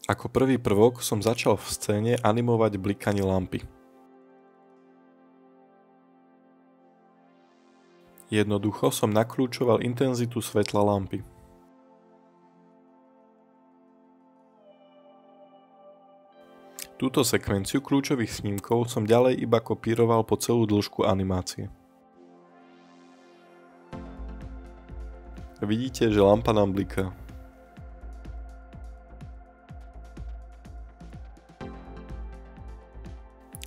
Ako prvý prvok som začal v scéne animovať blikanie lampy. Jednoducho som nakľúčoval intenzitu svetla lampy. Túto sekvenciu kľúčových snímkov som ďalej iba kopíroval po celú dĺžku animácie. Vidíte, že lampa nám bliká.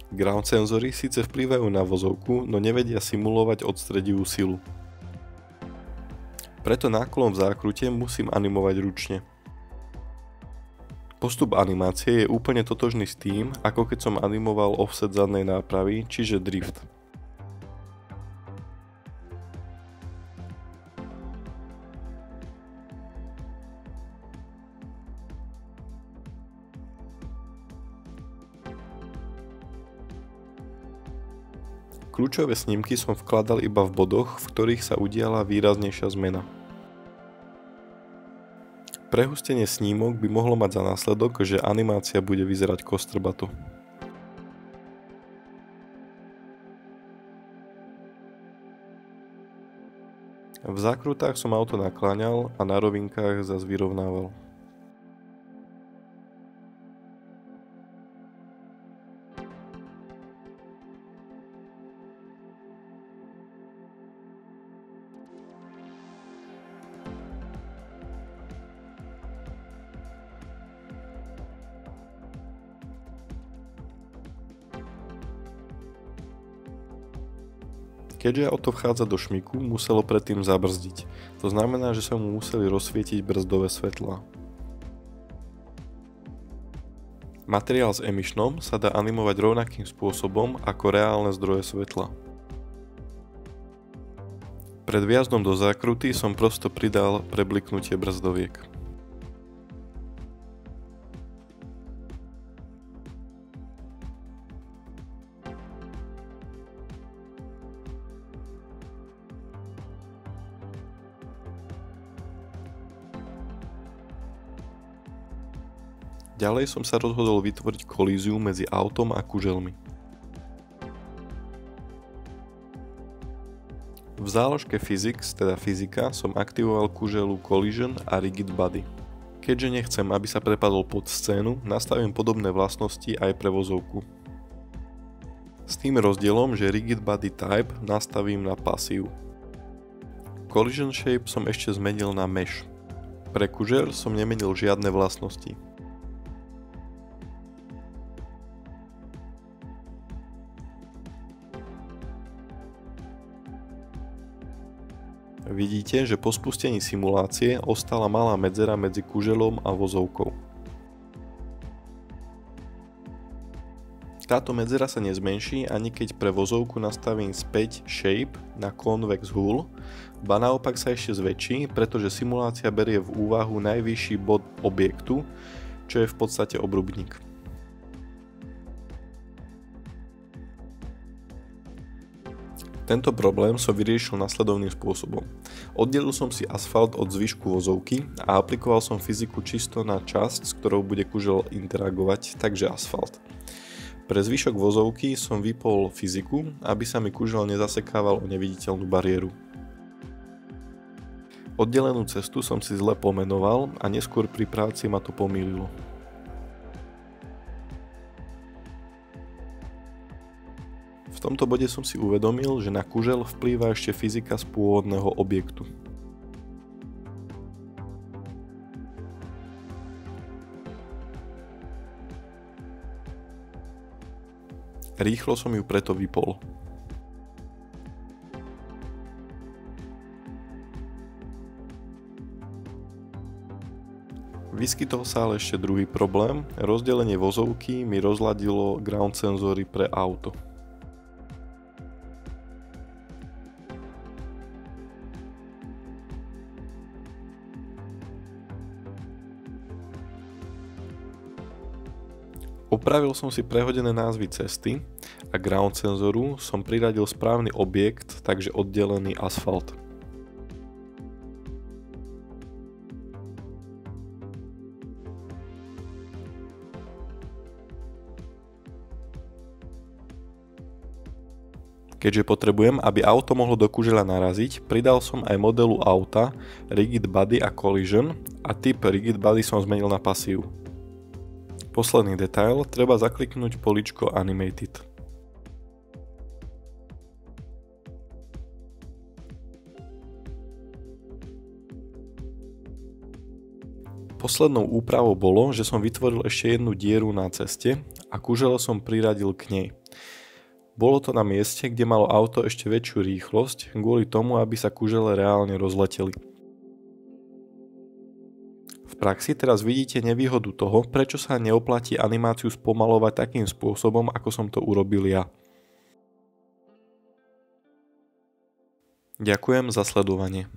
Ground senzory síce vplývajú na vozovku, no nevedia simulovať odstredivú silu. Preto náklon v zákrute musím animovať ručne. Postup animácie je úplne totožný s tým, ako keď som animoval offset zadnej nápravy, čiže drift. Kľúčové snímky som vkladal iba v bodoch, v ktorých sa udiala výraznejšia zmena. Prehustenie snímok by mohlo mať za následok, že animácia bude vyzerať kostrbato. V zákrutách som auto nakláňal a na rovinkách zas vyrovnával. Keďže auto vchádza do šmiku, muselo predtým zabrzdiť. To znamená, že sa mu museli rozsvietiť brzdové svetlá. Materiál s emissionom sa dá animovať rovnakým spôsobom ako reálne zdroje svetla. Pred vjazdom do zákruty som prosto pridal prebliknutie brzdoviek. Ďalej som sa rozhodol vytvoriť kolíziu medzi autom a kuželmi. V záložke Physics, teda fyzika, som aktivoval kuželu Collision a Rigid Body. Keďže nechcem, aby sa prepadol pod scénu, nastavím podobné vlastnosti aj pre vozovku. S tým rozdielom, že Rigid Body Type nastavím na pasív. Collision Shape som ešte zmenil na Mesh. Pre kužel som nemenil žiadne vlastnosti. Vidíte, že po spustení simulácie ostala malá medzera medzi kuželom a vozovkou. Táto medzera sa nezmenší ani keď pre vozovku nastavím späť Shape na Convex Hull, ba naopak sa ešte zväčší, pretože simulácia berie v úvahu najvyšší bod objektu, čo je v podstate obrubník. Tento problém som vyriešil nasledovným spôsobom. Oddelil som si asfalt od zvyšku vozovky a aplikoval som fyziku čisto na časť, s ktorou bude kužel interagovať, takže asfalt. Pre zvyšok vozovky som vypol fyziku, aby sa mi kužel nezasekával o neviditeľnú bariéru. Oddelenú cestu som si zle pomenoval a neskôr pri práci ma to pomýlilo. V tomto bode som si uvedomil, že na kužel vplýva ešte fyzika z pôvodného objektu. Rýchlo som ju preto vypol. Vyskytol sa ale ešte druhý problém, rozdelenie vozovky mi rozladilo ground senzory pre auto. Opravil som si prehodené názvy cesty a ground senzoru som priradil správny objekt, takže oddelený asfalt. Keďže potrebujem, aby auto mohlo do kužela naraziť, pridal som aj modelu auta Rigid Body a Collision a typ Rigid Body som zmenil na pasív. Posledný detail, treba zakliknúť políčko Animated. Poslednou úpravou bolo, že som vytvoril ešte jednu dieru na ceste a kužele som priradil k nej. Bolo to na mieste, kde malo auto ešte väčšiu rýchlosť, kvôli tomu, aby sa kužele reálne rozleteli. V praxi teraz vidíte nevýhodu toho, prečo sa neoplatí animáciu spomalovať takým spôsobom, ako som to urobil ja. Ďakujem za sledovanie.